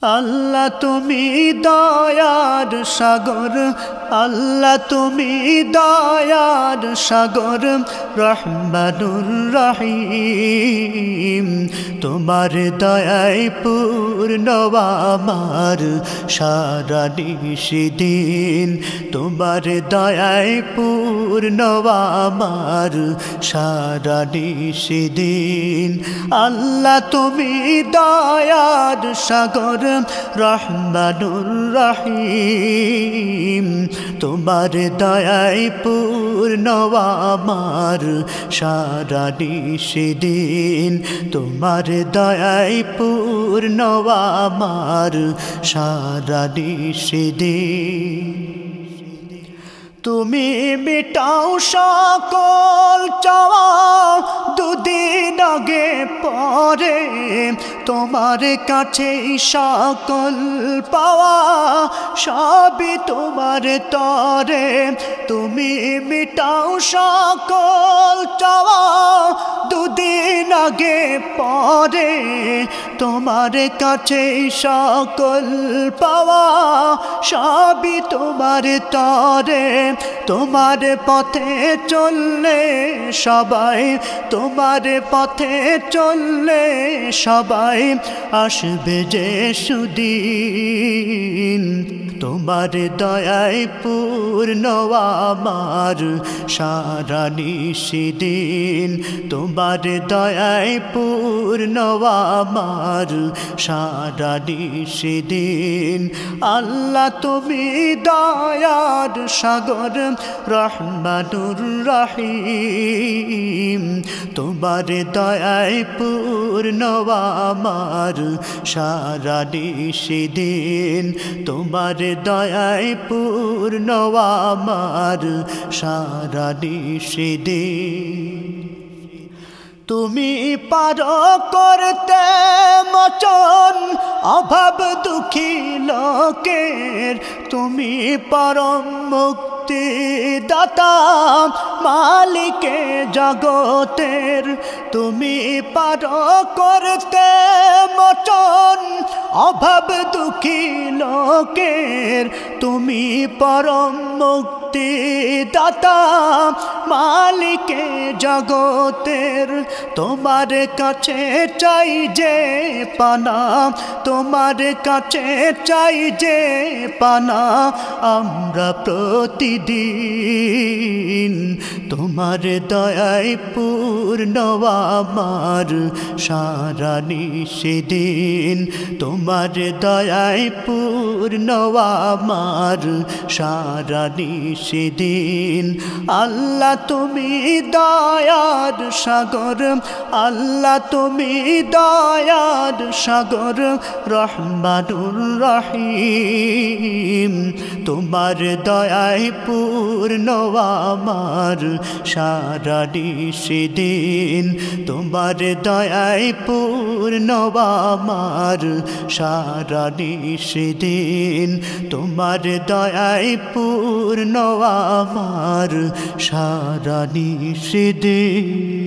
আল্লাহ তুমি দয়ার সাগর, আল্লাহ তুমি দয়ার সাগর, রহমানুর রহিম। তোমার দয়ায় পূর্ণ আমার সারা নিশিদিন, তোমার দয়ায় পূর্ণ আমার সারা নিশিদিন। আল্লাহ তুমি দয়ার সাগর, রহমানুর রহিম। তোমার দয়ায় পূর্ণ আমার সারা নিশিদিন, তোমার দয়ায় পূর্ণ আমার সারা নিশিদিন। তুমি মিটাও সকল চাওয়া দুদিন আগে পরে, তোমার কাছে সকল পাওয়া সবই তোমার তরে। তুমি মিটাও সকল চাওয়া দুদিন আগে পরে, তোমার কাছে সকল পাওয়া সবই তোমার তরে। তোমার পথে চললে সবাই, তোমার পথে চললে সবাই আসবে যে সুদিন। তোমার দয়ায় পূর্ণ আমার সারা নিশিদিন, তোমার দয়ায় পূর্ণ আমার সারা নিশিদিন। আল্লাহ তুমি দয়ার সাগর, রহমানুর রহিম। তোমার দয়ায় পূর্ণ আমার সারা নিশিদিন, তোমার দয়ায় পূর্ণ আমার সারা নিশিদিন। তুমি পারো করতে মোচন অভাব দুঃখী লোকের, তুমি পরম মুক্তি দাতা মালিকে জগতের। তুমি পারো করতে মোচন অভাব দুঃখী লোকের, তুমি পরম মুক্তি দাতা মালিকে জগতের। তোমার কাছে চাই যে পানা, তোমার কাছে চাই যে পানা আমরা প্রতিদিন। তোমার দয়ায় পূর্ণ আমার সারা নিশিদিন, তোমার দয়ায় পূর্ণ আমার সারা নিশিদিন। আল্লাহ তুমি দয়ার সাগর, আল্লাহ তুমি দয়ার সাগর, রহমানুর রহিম। তোমার দয়ায় পূর্ণ আমার সারা নিশিদিন, তোমার দয়ায় পূর্ণ আমার সারা নিশিদিন, তোমার দয়ায় পূর্ণ আমার সারা নিশিদিন।